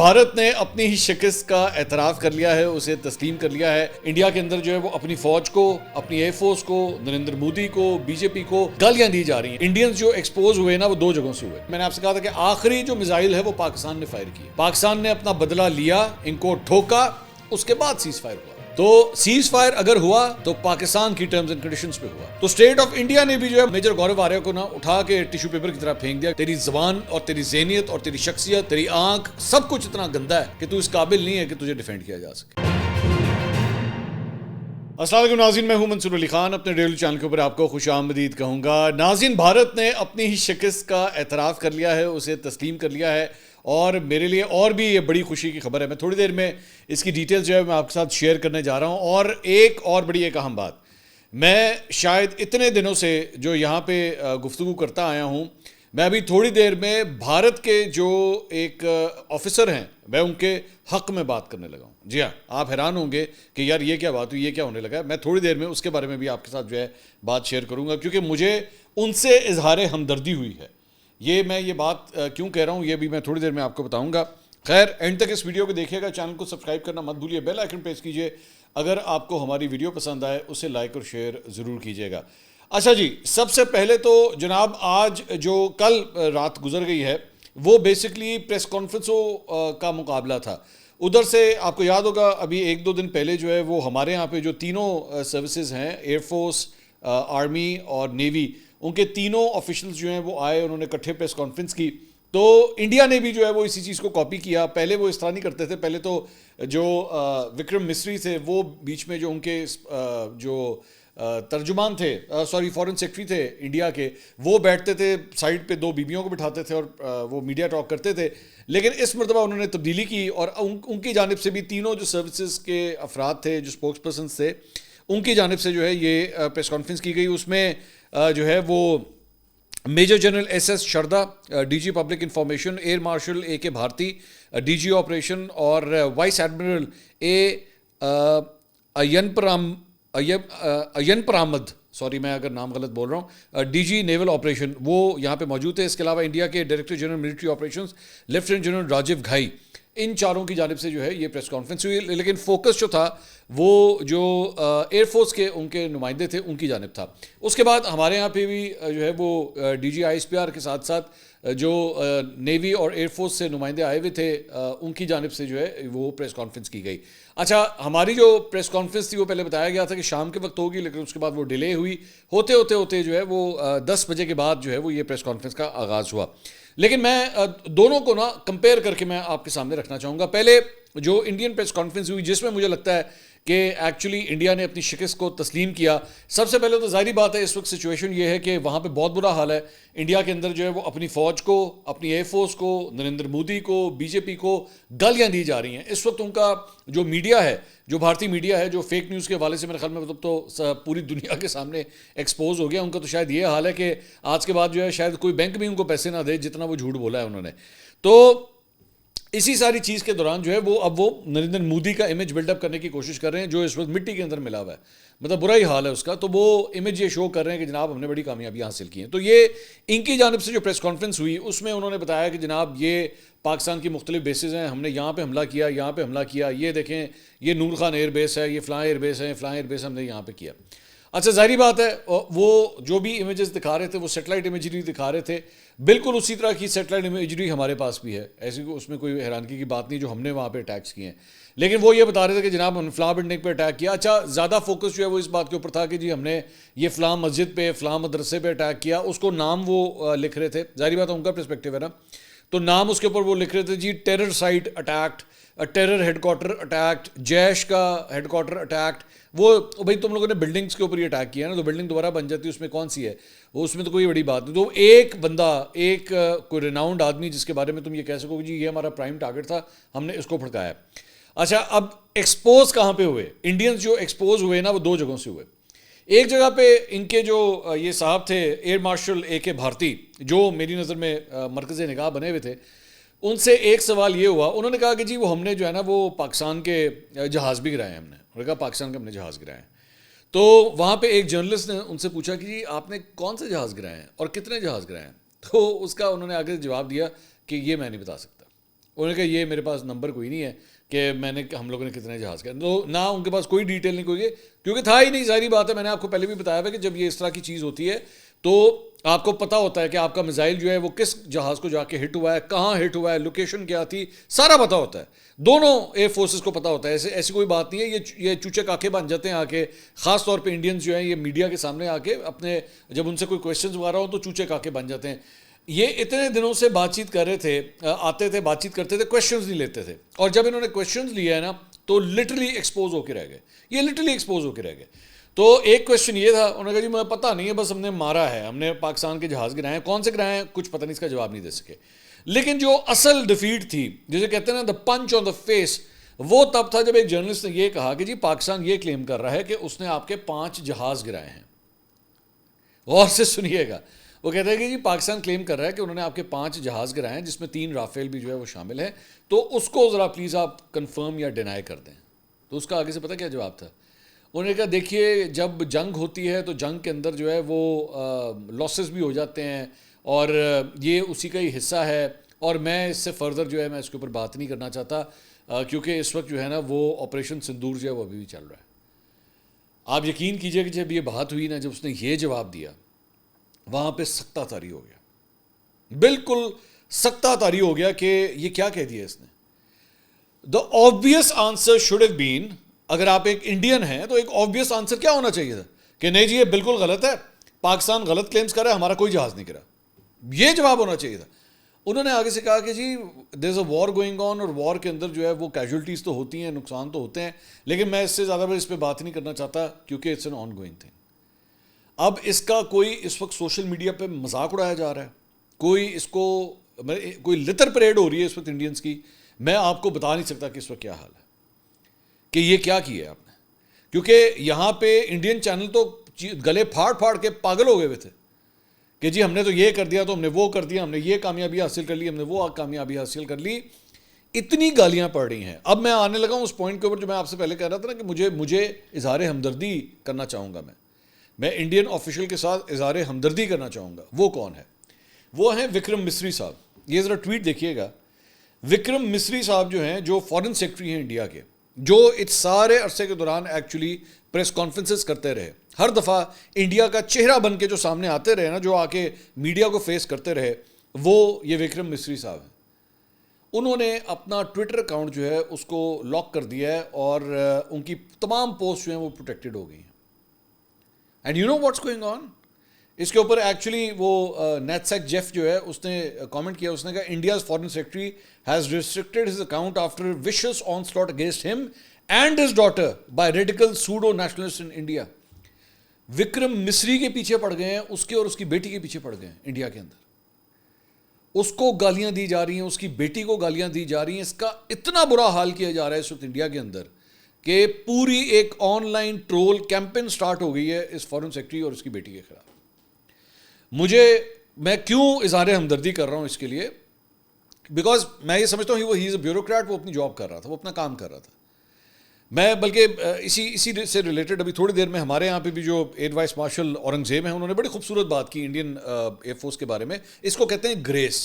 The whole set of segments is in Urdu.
بھارت نے اپنی ہی شکست کا اعتراف کر لیا ہے, اسے تسلیم کر لیا ہے. انڈیا کے اندر جو ہے وہ اپنی فوج کو, اپنی ایئر فورس کو, نریندر مودی کو, بی جے پی کو گالیاں دی جا رہی ہیں. انڈینز جو ایکسپوز ہوئے نا وہ دو جگہوں سے ہوئے. میں نے آپ سے کہا تھا کہ آخری جو میزائل ہے وہ پاکستان نے فائر کی. پاکستان نے اپنا بدلہ لیا, ان کو ٹھوکا, اس کے بعد سیز فائر ہوا. تو سیز فائر اگر ہوا تو پاکستان کی ٹرمز اینڈ کنڈیشنز پہ ہوا. تو اسٹیٹ آف انڈیا نے بھی جو ہے میجر گورو آریہ کو نا اٹھا کے ٹیشو پیپر کی طرح پھینک دیا. تیری زبان اور تیری ذہنیت اور تیری شخصیت, تیری آنکھ, سب کچھ اتنا گندا ہے کہ تو اس قابل نہیں ہے کہ تجھے ڈیفینڈ کیا جا سکے. السلام علیکم ناظرین, میں ہوں منصور علی خان. اپنے ڈیلی چینل کے اوپر آپ کو خوش آمدید کہوں گا. ناظرین, بھارت نے اپنی ہی شکست کا اعتراف کر لیا ہے, اسے تسلیم کر لیا ہے, اور میرے لیے اور بھی یہ بڑی خوشی کی خبر ہے. میں تھوڑی دیر میں اس کی ڈیٹیل جو ہے میں آپ کے ساتھ شیئر کرنے جا رہا ہوں. اور ایک اور بڑی ایک اہم بات, میں شاید اتنے دنوں سے جو یہاں پہ گفتگو کرتا آیا ہوں, میں ابھی تھوڑی دیر میں بھارت کے جو ایک آفیسر ہیں میں ان کے حق میں بات کرنے لگا ہوں. جی ہاں, آپ حیران ہوں گے کہ یار یہ کیا بات ہوئی, یہ کیا ہونے لگا. میں تھوڑی دیر میں اس کے بارے میں بھی آپ کے ساتھ جو ہے بات شیئر کروں گا, کیونکہ مجھے ان سے اظہار ہمدردی ہوئی ہے. میں یہ بات کیوں کہہ رہا ہوں یہ بھی میں تھوڑی دیر میں آپ کو بتاؤں گا. خیر, اینڈ تک اس ویڈیو کو دیکھیے گا, چینل کو سبسکرائب کرنا مت بھولیے, بیل آئیکن پریس کیجیے. اگر آپ کو ہماری ویڈیو پسند آئے اسے لائک اور شیئر ضرور کیجیے گا. اچھا جی, سب سے پہلے تو جناب آج جو کل رات گزر گئی ہے وہ بیسکلی پریس کانفرنسوں کا مقابلہ تھا. ادھر سے آپ کو یاد ہوگا ابھی ایک دو دن پہلے جو ہے وہ ہمارے یہاں پہ جو تینوں سروسز ہیں, ایئر فورس, آرمی اور نیوی, ان کے تینوں آفیشلز جو ہیں وہ آئے, انہوں نے اکٹھے پریس کانفرنس کی. تو انڈیا نے بھی جو ہے وہ اسی چیز کو کاپی کیا. پہلے وہ اس طرح نہیں کرتے تھے. پہلے تو جو وکرم مسری تھے وہ بیچ میں جو ان کے جو ترجمان تھے, فارن سیکرٹری تھے انڈیا کے, وہ بیٹھتے تھے سائڈ پہ, دو بیویوں کو بٹھاتے تھے اور وہ میڈیا ٹاک کرتے تھے. لیکن اس مرتبہ انہوں نے تبدیلی کی اور ان کی جانب سے بھی تینوں جو سروسز کے افراد تھے, جو اسپوکس پرسنز تھے, ان کی جانب سے جو ہے یہ پریس کانفرنس کی گئی. اس میں جو ہے وہ major general S S Sharda, D G public information, air marshal A K Bharti, D G operation, اور vice admiral A N Pramod, sorry میں اگر نام غلط بول رہا ہوں, ڈی جی نیول آپریشن, وہ یہاں پہ موجود تھے. اس کے علاوہ انڈیا کے director general military operations lieutenant general Rajiv Ghai, ان چاروں کی جانب سے جو ہے یہ پریس کانفرنس ہوئی. لیکن فوکس جو تھا وہ جو ایئر فورس کے ان کے نمائندے تھے ان کی جانب تھا. اس کے بعد ہمارے یہاں پہ بھی جو ہے وہ D G I S P R کے ساتھ ساتھ جو نیوی اور ایئر فورس سے نمائندے آئے ہوئے تھے ان کی جانب سے جو ہے وہ پریس کانفرنس کی گئی. اچھا, ہماری جو پریس کانفرنس تھی وہ پہلے بتایا گیا تھا کہ شام کے وقت ہوگی, لیکن اس کے بعد وہ ڈیلے ہوئی. ہوتے جو ہے وہ 10 بجے کے بعد جو ہے وہ یہ پریس کانفرنس کا آغاز ہوا. لیکن میں دونوں کو نا کمپیئر کر کے میں آپ کے سامنے رکھنا چاہوں گا. پہلے جو انڈین پریس کانفرنس ہوئی جس میں مجھے لگتا ہے کہ ایکچولی انڈیا نے اپنی شکست کو تسلیم کیا. سب سے پہلے تو ظاہری بات ہے اس وقت سچویشن یہ ہے کہ وہاں پہ بہت برا حال ہے. انڈیا کے اندر جو ہے وہ اپنی فوج کو, اپنی ایئر فورس کو, نریندر مودی کو, بی جے پی کو گالیاں دی جا رہی ہیں. اس وقت ان کا جو میڈیا ہے, جو بھارتی میڈیا ہے, جو فیک نیوز کے حوالے سے میرے خیال میں مطلب تو پوری دنیا کے سامنے ایکسپوز ہو گیا. ان کا تو شاید یہ حال ہے کہ آج کے بعد جو ہے شاید کوئی بینک بھی ان کو پیسے نہ دے جتنا وہ جھوٹ بولا ہے انہوں نے. تو اسی ساری چیز کے دوران جو ہے وہ اب وہ نریندر مودی کا امیج بلڈ اپ کرنے کی کوشش کر رہے ہیں, جو اس وقت مٹی کے اندر ملا ہوا ہے, مطلب برا ہی حال ہے اس کا. تو وہ امیج یہ شو کر رہے ہیں کہ جناب ہم نے بڑی کامیابیاں حاصل کی ہیں. تو یہ ان کی جانب سے جو پریس کانفرنس ہوئی اس میں انہوں نے بتایا کہ جناب یہ پاکستان کی مختلف بیسز ہیں, ہم نے یہاں پہ حملہ کیا, یہاں پہ حملہ کیا, یہ دیکھیں یہ نور خان ایئر بیس ہے, یہ فلاں ایئر بیس ہے, فلاں ایئر بیس ہم نے یہاں پہ کیا. اچھا, ظاہری بات ہے وہ جو بھی امیجز دکھا رہے تھے وہ سیٹلائٹ امیجری دکھا رہے تھے. بالکل اسی طرح کی سیٹلائٹ امیجری ہمارے پاس بھی ہے, ایسی اس میں کوئی حیرانگی کی بات نہیں جو ہم نے وہاں پہ اٹیکس کیے ہیں. لیکن وہ یہ بتا رہے تھے کہ جناب ہم فلاں بلڈنگ پہ اٹیک کیا. اچھا, زیادہ فوکس جو ہے وہ اس بات کے اوپر تھا کہ جی ہم نے یہ فلاں مسجد پہ, فلاں مدرسے پہ اٹیک کیا. اس کو نام وہ لکھ رہے تھے, ظاہری بات ہے ان کا پرسپیکٹیو ہے نا, تو نام اس کے اوپر وہ لکھ رہے تھے جی terror site attacked, terror headquarter attacked, Jaish کا ہیڈ کوارٹر اٹیکڈ. وہ بھائی تم لوگوں نے بلڈنگس کے اوپر ہی اٹیک کیا نا, تو بلڈنگ دوبارہ بن جاتی ہے, اس میں کون سی ہے وہ, اس میں تو کوئی بڑی بات نہیں. تو ایک بندہ, ایک کوئی ریناؤنڈ آدمی جس کے بارے میں تم یہ کہہ سکو کہ جی یہ ہمارا پرائم ٹارگٹ تھا, ہم نے اس کو بھڑکایا. اچھا, اب ایکسپوز کہاں پہ ہوئے انڈینز جو ایکسپوز ہوئے نا وہ دو جگہوں سے ہوئے. ایک جگہ پہ ان کے جو یہ صاحب تھے ایئر مارشل اے کے بھارتی, جو میری نظر میں مرکز نگاہ بنے ہوئے تھے, ان سے ایک سوال یہ ہوا, انہوں نے کہا کہ جی وہ ہم نے جو ہے نا وہ پاکستان کے جہاز بھی گرائے ہیں, ہم نے کہا پاکستان کے ہم نے جہاز گرائے ہیں. تو وہاں پہ ایک جرنلسٹ نے ان سے پوچھا کہ جی آپ نے کون سے جہاز گرائے ہیں اور کتنے جہاز گرائے ہیں. تو اس کا انہوں نے آگے جواب دیا کہ یہ میں نہیں بتا سکتا. انہوں نے کہا یہ میرے پاس نمبر کوئی نہیں ہے کہ ہم لوگوں نے کتنے جہاز کیا، تو نہ ان کے پاس کوئی ڈیٹیل نہیں کوئی، کیونکہ تھا ہی نہیں. ظاہری بات ہے، میں نے آپ کو پہلے بھی بتایا تھا کہ جب یہ اس طرح کی چیز ہوتی ہے تو آپ کو پتہ ہوتا ہے کہ آپ کا میزائل جو ہے وہ کس جہاز کو جا کے ہٹ ہوا ہے، کہاں ہٹ ہوا ہے، لوکیشن کیا تھی، سارا پتہ ہوتا ہے. دونوں ایئر فورسز کو پتہ ہوتا ہے. ایسی کوئی بات نہیں ہے. یہ چوچے کاکے بن جاتے ہیں آ کے، خاص طور پہ انڈینز جو ہیں یہ میڈیا کے سامنے آ کے اپنے جب ان سے کوئی کویشچنز وغیرہ ہوں تو چوچے کاکے بن جاتے ہیں. یہ اتنے دنوں سے بات چیت کر رہے تھے، آتے تھے، بات چیت کرتے تھے، کویشچنز نہیں لیتے تھے، اور جب انہوں نے کویشچنز لیا ہے نا تو لٹرلی ایکسپوز ہو کے رہ گئے. یہ لٹرلی ایکسپوز ہو کے رہ گئے. تو ایک کویشچن یہ تھا، انہوں نے کہا جی مجھے پتہ نہیں ہے، بس ہم نے مارا ہے، ہم نے پاکستان کے جہاز گرائے ہیں، کون سے گرائے ہیں کچھ پتہ نہیں، اس کا جواب نہیں دے سکے. لیکن جو اصل ڈیفیٹ تھی، جسے کہتے ہیں نا دا پنچ آن دا فیس، وہ تب تھا جب ایک جرنلسٹ نے یہ کہا کہ جی پاکستان یہ کلیم کر رہا ہے کہ اس نے آپ کے 5 جہاز گرائے ہیں. غور سے سنیے گا، وہ کہتے ہیں کہ جی پاکستان کلیم کر رہا ہے کہ انہوں نے آپ کے 5 جہاز گرائے ہیں، جس میں 3 رافیل بھی جو ہے وہ شامل ہیں، تو اس کو ذرا پلیز آپ کنفرم یا ڈینائی کر دیں. تو اس کا آگے سے پتہ کیا جواب تھا؟ انہوں نے کہا دیکھیے جب جنگ ہوتی ہے تو جنگ کے اندر جو ہے وہ لاسز بھی ہو جاتے ہیں، اور یہ اسی کا ہی حصہ ہے، اور میں اس سے فردر جو ہے میں اس کے اوپر بات نہیں کرنا چاہتا، کیونکہ اس وقت جو ہے نا وہ آپریشن سندور جو ہے وہ ابھی بھی چل رہا ہے. آپ یقین کیجئے کہ جب یہ بات ہوئی نا، جب اس نے یہ جواب دیا، وہاں پہ سکتہ طاری ہو گیا، بالکل سکتہ طاری ہو گیا کہ یہ کیا کہہ دیا اس نے. The obvious answer should have been, اگر آپ ایک انڈین ہیں تو ایک آبویس آنسر کیا ہونا چاہیے تھا کہ نہیں جی یہ بالکل غلط ہے، پاکستان غلط کلیمز کر رہا ہے، ہمارا کوئی جہاز نہیں گرا. یہ جواب ہونا چاہیے تھا. انہوں نے آگے سے کہا کہ جی دیر از اے وار گوئنگ آن، اور وار کے اندر جو ہے وہ کیجولٹیز تو ہوتی ہیں، نقصان تو ہوتے ہیں، لیکن میں اس سے زیادہ اس پہ بات نہیں کرنا چاہتا کیونکہ it's an ongoing thing. اب اس کا کوئی اس وقت سوشل میڈیا پہ مذاق اڑایا جا رہا ہے، کوئی لطر پریڈ ہو رہی ہے اس وقت انڈینز کی. میں آپ کو بتا نہیں سکتا کہ اس وقت کیا حال ہے، کہ یہ کیا کیا ہے آپ نے. کیونکہ یہاں پہ انڈین چینل تو گلے پھاڑ پھاڑ کے پاگل ہو گئے ہوئے تھے کہ جی ہم نے تو یہ کر دیا، تو ہم نے وہ کر دیا، ہم نے یہ کامیابی حاصل کر لی، ہم نے وہ کامیابی حاصل کر لی. اتنی گالیاں پڑ رہی ہیں. اب میں آنے لگا ہوں اس پوائنٹ کے اوپر جو میں آپ سے پہلے کہہ رہا تھا نا کہ مجھے اظہار ہمدردی کرنا چاہوں گا. میں انڈین آفیشل کے ساتھ اظہار ہمدردی کرنا چاہوں گا. وہ کون ہے؟ وہ ہیں وکرم مسری صاحب. یہ ذرا ٹویٹ دیکھیے گا. وکرم مسری صاحب جو ہیں، جو فارن سیکرٹری ہیں انڈیا کے، جو اس سارے عرصے کے دوران ایکچولی پریس کانفرنسز کرتے رہے، ہر دفعہ انڈیا کا چہرہ بن کے جو سامنے آتے رہے نا، جو آ کے میڈیا کو فیس کرتے رہے، وہ یہ وکرم مسری صاحب ہیں. انہوں نے اپنا ٹویٹر اکاؤنٹ جو ہے اس کو لاک کر دیا ہے، اور ان کی تمام پوسٹ جو ہیں وہ پروٹیکٹڈ ہو گئی ہیں. And you know what's going on. اس کے اوپر ایکچولی وہ نیٹسیک جیف جو ہے اس نے کامنٹ کیا. اس نے کہا India's foreign secretary has restricted his account after vicious onslaught against him and his daughter by radical pseudo nationalist in India. Vikram Misri کے پیچھے پڑ گئے ہیں، اس کے اور اس کی بیٹی کے پیچھے پڑ گئے ہیں انڈیا کے اندر. اس کو گالیاں دی جا رہی ہیں، اس کی بیٹی کو گالیاں دی جا رہی ہیں. اس کا اتنا برا حال کیا جا رہا ہے اس وقت انڈیا کے اندر کہ پوری ایک online troll campaign start ہو گئی ہے اس فارن سیکرٹری اور اس کی بیٹی کے خلاف. میں کیوں اظہار ہمدردی کر رہا ہوں اس کے لیے؟ بیکاز میں یہ سمجھتا ہوں ہی از اے بیوروکریٹ. وہ اپنی جاب کر رہا تھا، وہ اپنا کام کر رہا تھا. میں بلکہ اسی سے ریلیٹڈ ابھی تھوڑی دیر میں ہمارے یہاں پہ بھی جو ایئر وائس مارشل اورنگزیب ہیں، انہوں نے بڑی خوبصورت بات کی انڈین ایئر فورس کے بارے میں. اس کو کہتے ہیں گریس.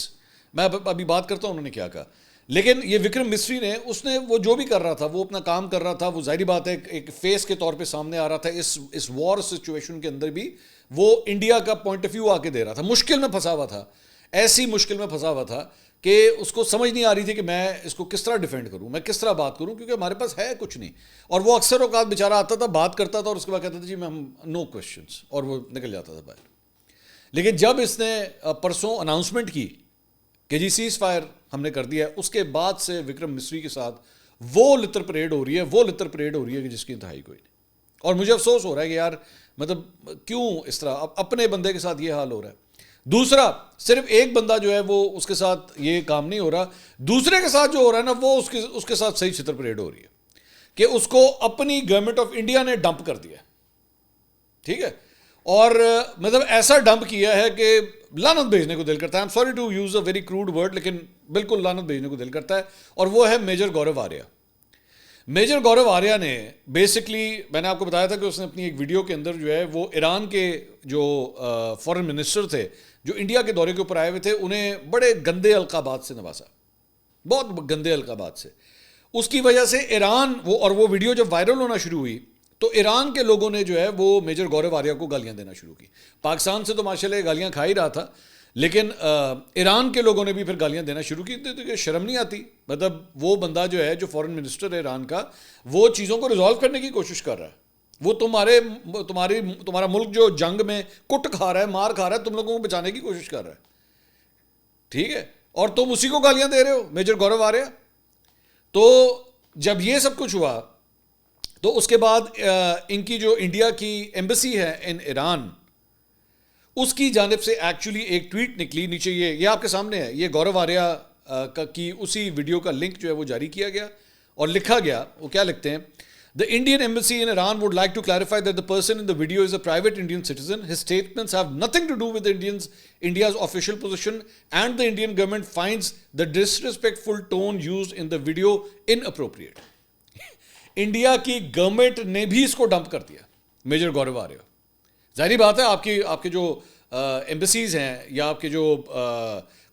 میں ابھی بات کرتا ہوں انہوں نے کیا کہا. لیکن یہ وکرم مسری نے وہ جو بھی کر رہا تھا، وہ اپنا کام کر رہا تھا. وہ ظاہری بات ہے ایک فیس کے طور پہ سامنے آ رہا تھا. اس وار سچویشن کے اندر بھی وہ انڈیا کا پوائنٹ آف ویو آ کے دے رہا تھا. مشکل میں پھنسا ہوا تھا، ایسی مشکل میں پھنسا ہوا تھا کہ اس کو سمجھ نہیں آ رہی تھی کہ میں اس کو کس طرح ڈیفینڈ کروں، میں کس طرح بات کروں، کیونکہ ہمارے پاس ہے کچھ نہیں. اور وہ اکثر اوقات بیچارہ آتا تھا، بات کرتا تھا، اور اس کے بعد کہتا تھا جی میں نو کویشچنس، اور وہ نکل جاتا تھا باہر. لیکن جب اس نے پرسوں اناؤنسمنٹ کی کہ جی سیز فائر ہم نے کر دیا ہے، اس کے بعد سے وکرم مسری کے ساتھ وہ لطر پریڈ ہو رہی ہے کہ جس کی انتہائی کوئی نہیں. اور مجھے افسوس ہو رہا ہے کہ یار مطلب کیوں اس طرح اپنے بندے کے ساتھ یہ حال ہو رہا ہے. دوسرا، صرف ایک بندہ جو ہے وہ اس کے ساتھ یہ کام نہیں ہو رہا، دوسرے کے ساتھ جو ہو رہا ہے نا وہ اس کے ساتھ صحیح چھتر پریڈ ہو رہی ہے کہ اس کو اپنی گورنمنٹ آف انڈیا نے ڈمپ کر دیا. ٹھیک ہے، اور مطلب ایسا ڈمپ کیا ہے کہ لعنت بھیجنے کو دل کرتا ہے. I am sorry to use a very crude word, لیکن بالکل لعنت بھیجنے کو دل کرتا ہے. اور وہ ہے میجر گورو آریہ. میجر گورو آریہ نے بیسکلی، میں نے آپ کو بتایا تھا کہ اس نے اپنی ایک ویڈیو کے اندر جو ہے وہ ایران کے جو فارن منسٹر تھے جو انڈیا کے دورے کے اوپر آئے ہوئے تھے، انہیں بڑے گندے القابات سے نوازا. بہت گندے القابات سے. اس کی وجہ سے ایران وہ ویڈیو جب وائرل ہونا شروع ہوئی تو ایران کے لوگوں نے جو ہے وہ میجر گورو آریہ کو گالیاں دینا شروع کی. پاکستان سے تو ماشاءاللہ گالیاں کھا ہی رہا تھا, لیکن ایران کے لوگوں نے بھی پھر گالیاں دینا شروع کی. تو شرم نہیں آتی؟ مطلب وہ بندہ جو ہے جو فورن منسٹر ہے ایران کا, وہ چیزوں کو ریزالو کرنے کی کوشش کر رہا ہے. وہ تمہارا ملک جو جنگ میں کٹ کھا رہا ہے, مار کھا رہا ہے, تم لوگوں کو بچانے کی کوشش کر رہا ہے. ٹھیک ہے, اور تم اسی کو گالیاں دے رہے ہو, میجر گورو آریہ. تو جب یہ سب کچھ ہوا تو اس کے بعد ان کی جو انڈیا کی ایمبیسی ہے ان ایران, اس کی جانب سے ایکچولی ایک ٹویٹ نکلی. نیچے یہ آپ کے سامنے ہے, یہ گورو آریہ کی اسی ویڈیو کا لنک جو ہے وہ جاری کیا گیا اور لکھا گیا. وہ کیا لکھتے ہیں؟ The Indian embassy in Iran would like to clarify that the person in the video is a private Indian citizen. His statements have nothing to do with India's official position, and the Indian government finds the disrespectful tone used in the video inappropriate. India کی گورنمنٹ نے بھی اس کو ڈمپ کر دیا میجر گورو آریہ. ظاہری بات ہے, آپ کے جو ایمبیسیز ہیں یا آپ کے جو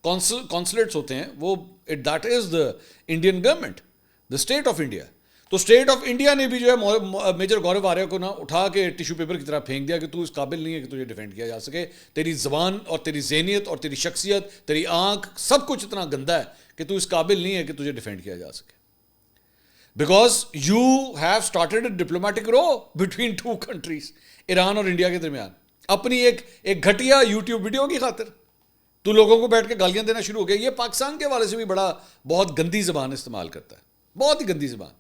کونسلیٹس ہوتے ہیں, وہ that is the Indian government, the state of India. تو اسٹیٹ آف انڈیا نے بھی جو ہے میجر گورو آریہ کو نا اٹھا کے ٹیشو پیپر کی طرح پھینک دیا کہ تو اس قابل نہیں ہے کہ تجھے ڈیفینڈ کیا جا سکے. تیری زبان اور تیری ذہنیت اور تیری شخصیت, تیری آنکھ, سب کچھ اتنا گندا ہے کہ تو اس قابل نہیں ہے کہ تجھے ڈیفینڈ کیا جا سکے. Because you have started a diplomatic row between two countries, Iran اور انڈیا کے درمیان, اپنی ایک گھٹیا یوٹیوب ویڈیو کی خاطر تو لوگوں کو بیٹھ کے گالیاں دینا شروع ہو گیا. یہ پاکستان کے حوالے سے بھی بہت گندی زبان استعمال کرتا ہے, بہت ہی گندی زبان.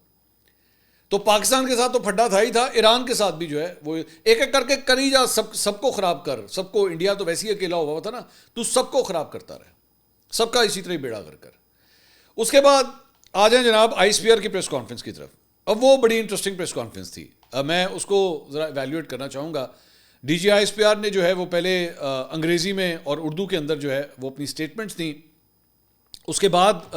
تو پاکستان کے ساتھ تو پھڈا تھا ہی تھا, ایران کے ساتھ بھی جو ہے وہ ایک ایک کر کے کری جا, سب کو خراب کر, سب کو. انڈیا تو ویسے ہی اکیلا ہوا تھا نا, تو سب کو خراب کرتا رہے, سب کا اسی طرح بیڑا کر. اس کے بعد آ جائیں جناب آئی ایس پی آر کی پریس کانفرنس کی طرف. اب وہ بڑی انٹرسٹنگ پریس کانفرنس تھی, میں اس کو ذرا ایویلیویٹ کرنا چاہوں گا. D G I S P R نے جو ہے وہ پہلے انگریزی میں اور اردو کے اندر جو ہے وہ اپنی اسٹیٹمنٹس دیں. اس کے بعد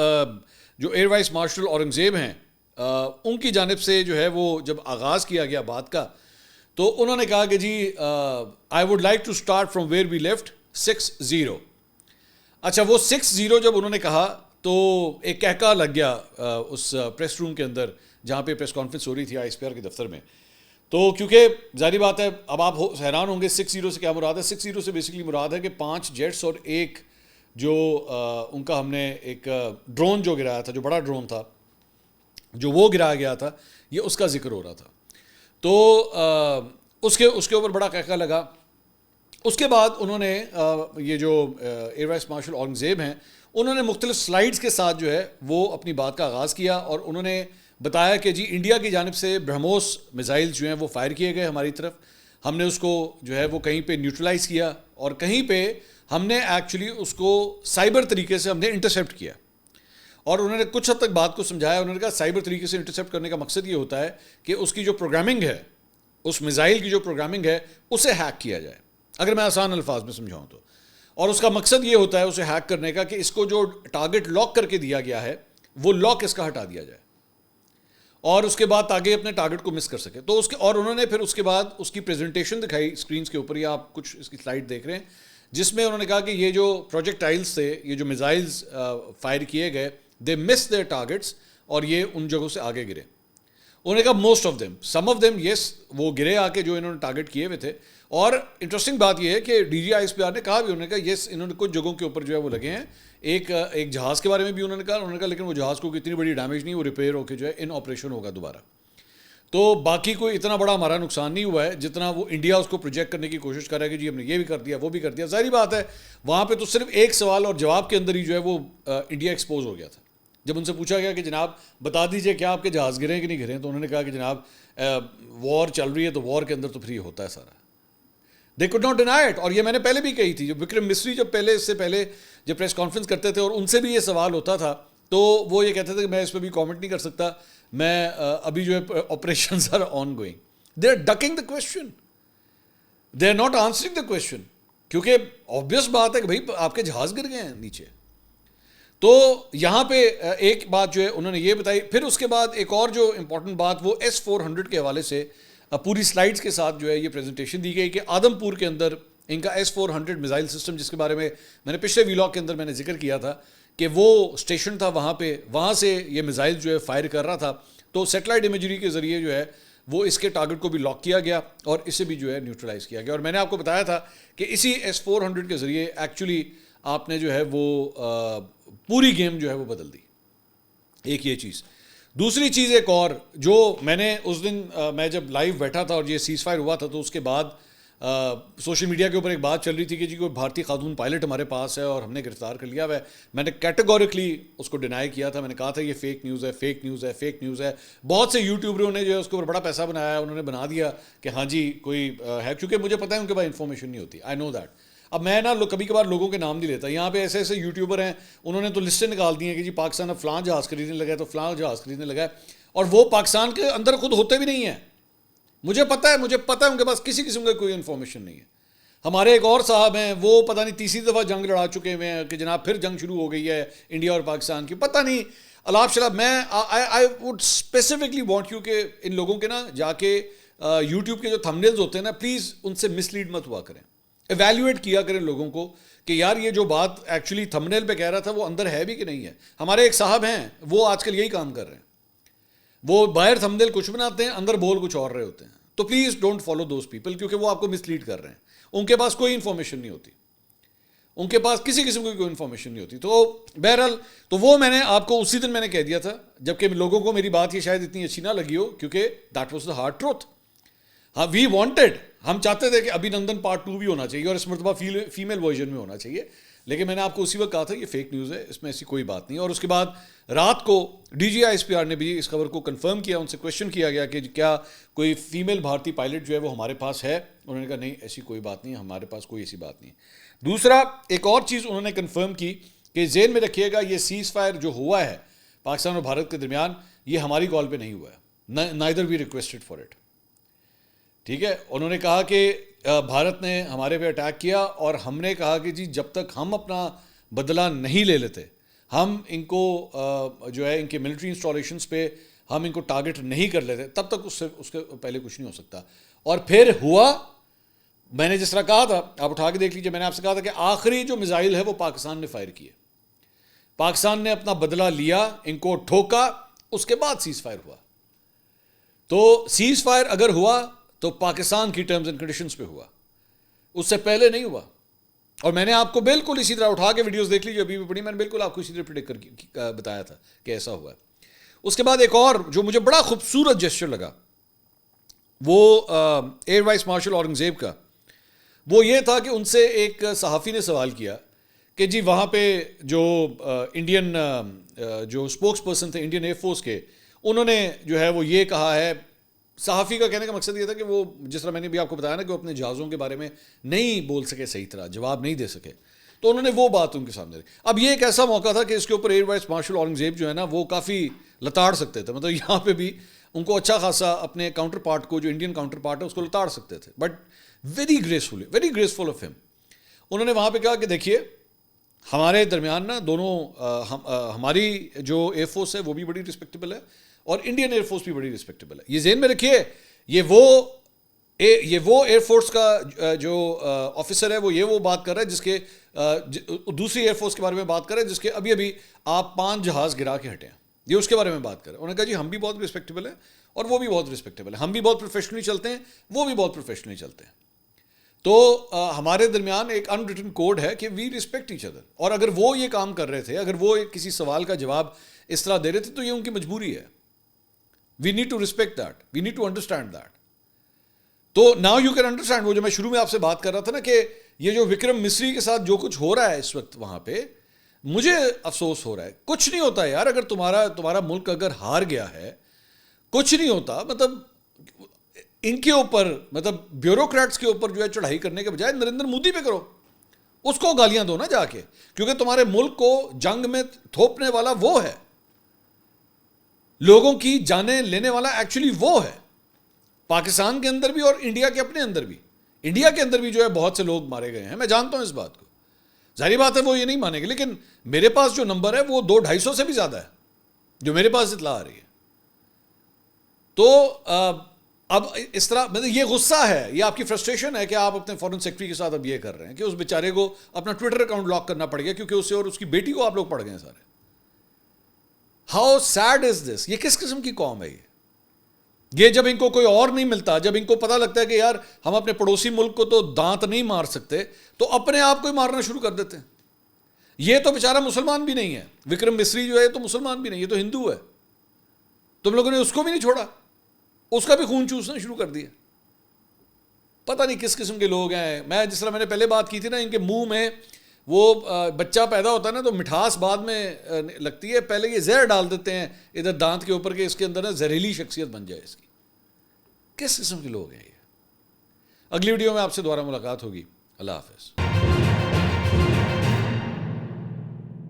جو ایئر وائس مارشل اورنگزیب ہیں, ان کی جانب سے جو ہے وہ جب آغاز کیا گیا بات کا, تو انہوں نے کہا کہ جی I would like to start from where we left 6-0. اچھا, وہ 6-0 جب انہوں نے کہا تو ایک کہکا لگ گیا اس پریس روم کے اندر جہاں پہ پریس کانفرنس ہو رہی تھی آئی ایس پی آر کے دفتر میں. تو کیونکہ ظاہری بات ہے, اب آپ حیران ہوں گے 6-0 سے کیا مراد ہے. 6-0 سے بیسکلی مراد ہے کہ 5 جیٹس اور ایک جو ان کا ہم نے ایک ڈرون جو گرایا تھا, جو بڑا ڈرون تھا جو وہ گرایا گیا تھا, یہ اس کا ذکر ہو رہا تھا. تو اس کے اوپر بڑا کہکا لگا. اس کے بعد انہوں نے یہ جو ایئر وائس مارشل اورنگزیب ہیں, انہوں نے مختلف سلائیڈز کے ساتھ جو ہے وہ اپنی بات کا آغاز کیا, اور انہوں نے بتایا کہ جی انڈیا کی جانب سے برہموس میزائل جو ہیں وہ فائر کیے گئے ہماری طرف, ہم نے اس کو جو ہے وہ کہیں پہ نیوٹرلائز کیا, اور کہیں پہ ہم نے ایکچولی اس کو سائبر طریقے سے ہم نے انٹرسیپٹ کیا. اور انہوں نے کچھ حد تک بات کو سمجھایا. انہوں نے کہا سائبر طریقے سے انٹرسیپٹ کرنے کا مقصد یہ ہوتا ہے کہ اس کی جو پروگرامنگ ہے, اس میزائل کی جو پروگرامنگ ہے, اسے ہیک کیا جائے, اگر میں آسان الفاظ میں سمجھاؤں تو. اور اس کا مقصد یہ ہوتا ہے اسے ہیک کرنے کا کہ اس کو جو ٹارگٹ لاک کر کے دیا گیا ہے وہ لاک اس کا ہٹا دیا جائے, اور اس کے بعد تاکہ اپنے ٹارگٹ کو مس کر سکے. تو اور انہوں نے پھر اس کے بعد اس کی پریزنٹیشن دکھائی اسکرینز کے اوپر, یا آپ کچھ اس کی سلائڈ دیکھ رہے ہیں, جس میں انہوں نے کہا کہ یہ جو پروجیکٹائلز تھے, یہ جو میزائلز فائر کیے گئے, دے مس دیئر ٹارگٹس, اور یہ ان جگہوں سے آگے گرے. انہوں نے کہا most of them, some of them yes, وہ گرے آ کے جو انہوں نے ٹارگٹ کیے ہوئے تھے. اور انٹرسٹنگ بات یہ ہے کہ D G I S P R نے کہا بھی, انہوں نے کہا یس انہوں نے کچھ جگہوں کے اوپر جو ہے وہ لگے ہیں. ایک جہاز کے بارے میں بھی انہوں نے کہا لیکن وہ جہاز کو اتنی بڑی ڈیمیج نہیں, وہ ریپیئر ہو کے جو ہے ان آپریشن ہوگا دوبارہ. تو باقی کوئی اتنا بڑا ہمارا نقصان نہیں ہوا ہے جتنا وہ انڈیا اس کو پروجیکٹ کرنے کی کوشش کر رہا ہے کہ جی ہم نے یہ بھی کر دیا, وہ بھی کر دیا. ظاہری بات ہے وہاں پہ تو صرف ایک سوال اور جواب کے اندر ہی جو ہے وہ انڈیا ایکسپوز ہو گیا تھا. جب ان سے پوچھا گیا کہ جناب بتا دیجئے کیا آپ کے جہاز گرے کہ نہیں گرے, تو انہوں نے کہا کہ جناب وار چل رہی ہے تو وار کے اندر تو فری ہوتا ہے سارا. They could not deny it. اور یہ میں نے پہلے بھی کہی تھی, جو وکرم مسری جب اس سے پہلے جب پریس کانفرنس کرتے تھے اور ان سے بھی یہ سوال ہوتا تھا, تو وہ یہ کہتے تھے کہ میں اس پہ بھی کامنٹ نہیں کر سکتا, میں ابھی جو ہے operations are ongoing. They are ducking the question, they are not answering the question, کیونکہ آبویس بات ہے کہ بھائی آپ کے جہاز گر گئے ہیں نیچے. تو یہاں پہ ایک بات جو ہے انہوں نے یہ بتائی. پھر اس کے بعد ایک اور جو امپورٹنٹ بات, وہ S-400 کے حوالے سے پوری سلائڈز کے ساتھ جو ہے یہ پریزنٹیشن دی گئی کہ آدم پور کے اندر ان کا S-400 میزائل سسٹم, جس کے بارے میں نے پچھلے ویلاگ کے اندر میں نے ذکر کیا تھا کہ وہ اسٹیشن تھا وہاں پہ, وہاں سے یہ میزائل جو ہے فائر کر رہا تھا. تو سیٹلائٹ امیجری کے ذریعے جو ہے وہ اس کے ٹارگٹ کو بھی لاک کیا گیا اور اسے بھی جو ہے نیوٹرلائز کیا گیا. اور میں نے آپ کو بتایا تھا کہ اسی S-400 کے ذریعے ایکچولی آپ نے جو ہے وہ پوری گیم جو ہے وہ بدل دی. ایک یہ چیز. دوسری چیز ایک اور جو میں نے اس دن میں جب لائیو بیٹھا تھا اور یہ سیز فائر ہوا تھا تو اس کے بعد سوشل میڈیا کے اوپر ایک بات چل رہی تھی کہ جی کوئی بھارتی خاتون پائلٹ ہمارے پاس ہے اور ہم نے گرفتار کر لیا ہوا ہے. میں نے کیٹیگوریکلی اس کو ڈینائی کیا تھا. میں نے کہا تھا یہ فیک نیوز ہے, فیک نیوز ہے, فیک نیوز ہے. بہت سے یوٹیوبروں نے جو ہے اس کے اوپر بڑا پیسہ بنایا, انہوں نے بنا دیا کہ ہاں جی کوئی ہے, کیونکہ مجھے پتہ ہے ان کے پاس انفارمیشن نہیں ہوتی. آئی نو دیٹ. اب میں نا کبھی کبھار لوگوں کے نام نہیں لیتا. یہاں پہ ایسے ایسے یوٹیوبر ہیں, انہوں نے تو لسٹیں نکال دی ہیں کہ جی پاکستان اب فلاں جہاز خریدنے لگا ہے تو فلاں جہاز خریدنے لگا ہے, اور وہ پاکستان کے اندر خود ہوتے بھی نہیں ہیں. مجھے پتہ ہے ان کے پاس کسی قسم کا کوئی انفارمیشن نہیں ہے. ہمارے ایک اور صاحب ہیں, وہ پتہ نہیں تیسری دفعہ جنگ لڑا چکے ہوئے ہیں کہ جناب پھر جنگ شروع ہو گئی ہے انڈیا اور پاکستان کی, پتہ نہیں الاپ شلاب. میں I would specifically want you کہ ان لوگوں کے نا جا کے یوٹیوب کے جو تھمبنیلز ہوتے ہیں نا, پلیز ان سے مس لیڈ مت ہوا کریں. ایویلیویٹ کیا کریں لوگوں کو کہ یار یہ جو بات ایکچولی تھمبنیل پہ کہہ رہا تھا وہ اندر ہے بھی کہ نہیں ہے. ہمارے ایک صاحب ہیں وہ آج کل یہی کام کر رہے ہیں, وہ باہر تھمبنیل کچھ بناتے ہیں, اندر بول کچھ اور رہے ہوتے ہیں. تو please don't follow those people, کیونکہ وہ آپ کو مس لیڈ کر رہے ہیں. ان کے پاس کوئی انفارمیشن نہیں ہوتی, ان کے پاس کسی قسم کی کوئی انفارمیشن نہیں ہوتی. تو بہرحال تو وہ میں نے آپ کو اسی دن میں نے کہہ دیا تھا, جبکہ لوگوں کو میری بات یہ شاید اتنی اچھی نہ لگی ہو, کیونکہ that was the hard truth. ہاں وی وانٹیڈ, ہم چاہتے تھے کہ ابھی نندن پارٹ 2 بھی ہونا چاہیے اور اس مرتبہ فیمیل ورژن میں ہونا چاہیے, لیکن میں نے آپ کو اسی وقت کہا تھا یہ فیک نیوز ہے, اس میں ایسی کوئی بات نہیں. اور اس کے بعد رات کو DGI-SPR نے بھی اس خبر کو کنفرم کیا, ان سے کویشچن کیا گیا کہ کیا کوئی فیمیل بھارتی پائلٹ جو ہے وہ ہمارے پاس ہے. انہوں نے کہا نہیں ایسی کوئی بات نہیں, ہمارے پاس کوئی ایسی بات نہیں. دوسرا ایک اور چیز انہوں نے کنفرم کی کہ ذہن میں رکھیے گا یہ سیز فائر جو ہوا ہے پاکستان اور بھارت کے درمیان یہ ہماری کال پہ نہیں ہوا ہے, neither we requested for it. ٹھیک ہے. انہوں نے کہا کہ بھارت نے ہمارے پہ اٹیک کیا اور ہم نے کہا کہ جی جب تک ہم اپنا بدلہ نہیں لے لیتے, ہم ان کو جو ہے ان کے ملٹری انسٹالیشنز پہ ہم ان کو ٹارگٹ نہیں کر لیتے, تب تک اس کے پہلے کچھ نہیں ہو سکتا. اور پھر ہوا, میں نے جس طرح کہا تھا, آپ اٹھا کے دیکھ لیجیے, میں نے آپ سے کہا تھا کہ آخری جو میزائل ہے وہ پاکستان نے فائر کیے, پاکستان نے اپنا بدلہ لیا, ان کو ٹھوکا, اس کے بعد سیز فائر ہوا. تو سیز فائر اگر ہوا تو پاکستان کی ٹرمز اینڈ کنڈیشنز پہ ہوا, اس سے پہلے نہیں ہوا. اور میں نے آپ کو بالکل اسی طرح اٹھا کے ویڈیوز دیکھ لیجیے ابھی بھی پڑھی, میں نے بالکل آپ کو اسی طرح پریڈکٹ کر بتایا تھا کہ ایسا ہوا ہے. اس کے بعد ایک اور جو مجھے بڑا خوبصورت جیسچر لگا وہ ایئر وائس مارشل اورنگزیب کا, وہ یہ تھا کہ ان سے ایک صحافی نے سوال کیا کہ جی وہاں پہ جو انڈین جو اسپوکس پرسن تھے انڈین ایئر فورس کے, انہوں نے جو ہے وہ یہ کہا ہے. صحافی کا کہنے کا مقصد یہ تھا کہ وہ جس طرح میں نے بھی آپ کو بتایا نا کہ وہ اپنے جہازوں کے بارے میں نہیں بول سکے, صحیح طرح جواب نہیں دے سکے, تو انہوں نے وہ بات ان کے سامنے رکھی. اب یہ ایک ایسا موقع تھا کہ اس کے اوپر ایئر وائس مارشل اورنگزیب جو ہے نا وہ کافی لتاڑ سکتے تھے, مطلب یہاں پہ بھی ان کو اچھا خاصا اپنے کاؤنٹر پارٹ کو, جو انڈین کاؤنٹر پارٹ ہے اس کو لتاڑ سکتے تھے, بٹ ویری گریسفل آف ہم. انہوں نے وہاں پہ کہا کہ دیکھیے ہمارے درمیان نا دونوں ہماری جو ایئر فورس ہے وہ بھی بڑی رسپیکٹیبل ہے اور انڈین ایئر فورس بھی بڑی رسپیکٹیبل ہے. یہ ذہن میں رکھیے, یہ وہ ایئر فورس کا جو آفیسر ہے وہ بات کر رہا ہے جس کے دوسری ایئر فورس کے بارے میں بات کر رہا ہے جس کے ابھی آپ 5 جہاز گرا کے ہٹے ہیں, یہ اس کے بارے میں بات کر رہے ہیں. انہوں نے کہا جی ہم بھی بہت رسپیکٹیبل ہیں اور وہ بھی بہت رسپیکٹیبل ہے, ہم بھی بہت پروفیشنلی چلتے ہیں, وہ بھی بہت پروفیشنلی چلتے ہیں. تو ہمارے درمیان ایک ان ریٹن کوڈ ہے کہ وی ریسپیکٹ ایچ ادر. اور اگر وہ یہ کام کر رہے تھے, اگر وہ کسی سوال کا جواب اس طرح دے رہے تھے تو یہ ان کی مجبوری ہے. We need to respect that, we need to understand that. تو ناؤ یو کین انڈرسٹینڈ وہ جو میں شروع میں آپ سے بات کر رہا تھا نا کہ یہ جو وکرم مسری کے ساتھ جو کچھ ہو رہا ہے اس وقت وہاں پہ, مجھے افسوس ہو رہا ہے. کچھ نہیں ہوتا یار, اگر تمہارا ملک اگر ہار گیا ہے, کچھ نہیں ہوتا. مطلب ان کے اوپر, مطلب بیوروکریٹس کے اوپر جو ہے چڑھائی کرنے کے بجائے نریندر مودی پہ کرو, اس کو گالیاں دو نا جا کے, کیونکہ تمہارے ملک کو جنگ میں تھوپنے والا وہ ہے, لوگوں کی جانیں لینے والا ایکچولی وہ ہے, پاکستان کے اندر بھی اور انڈیا کے اپنے اندر بھی. انڈیا کے اندر بھی جو ہے بہت سے لوگ مارے گئے ہیں, میں جانتا ہوں اس بات کو, ظاہری بات ہے وہ یہ نہیں مانیں گے, لیکن میرے پاس جو نمبر ہے وہ 200-250 سے بھی زیادہ ہے جو میرے پاس اطلاع آ رہی ہے. تو اب اس طرح مطلب یہ غصہ ہے، یہ آپ کی فرسٹریشن ہے کہ آپ اپنے فورن سیکرٹری کے ساتھ اب یہ کر رہے ہیں کہ اس بیچارے کو اپنا ٹویٹر اکاؤنٹ لاک کرنا پڑ گیا کیونکہ اسے اور اس کی بیٹی کو آپ لوگ پڑ گئے سارے. ہاؤ سیڈ از دس. یہ کس قسم کی قوم ہے یہ جب ان کو کوئی اور نہیں ملتا، جب ان کو پتہ لگتا ہے کہ یار ہم اپنے پڑوسی ملک کو تو دانت نہیں مار سکتے، تو اپنے آپ کو ہی مارنا شروع کر دیتے ہیں. یہ تو بیچارہ مسلمان بھی نہیں ہے، وکرم مسری جو ہے تو مسلمان بھی نہیں، یہ تو ہندو ہے. تم لوگوں نے اس کو بھی نہیں چھوڑا، اس کا بھی خون چوسنا شروع کر دیا. پتہ نہیں کس قسم کے لوگ ہیں. میں جس طرح میں نے پہلے بات کی تھی نا، ان کے منہ میں وہ بچہ پیدا ہوتا ہے نا تو مٹھاس بعد میں لگتی ہے، پہلے یہ زہر ڈال دیتے ہیں ادھر دانت کے اوپر کہ اس کے اندر نا زہریلی شخصیت بن جائے اس کی. کس قسم کے لوگ ہیں یہ؟ اگلی ویڈیو میں آپ سے دوبارہ ملاقات ہوگی. اللہ حافظ.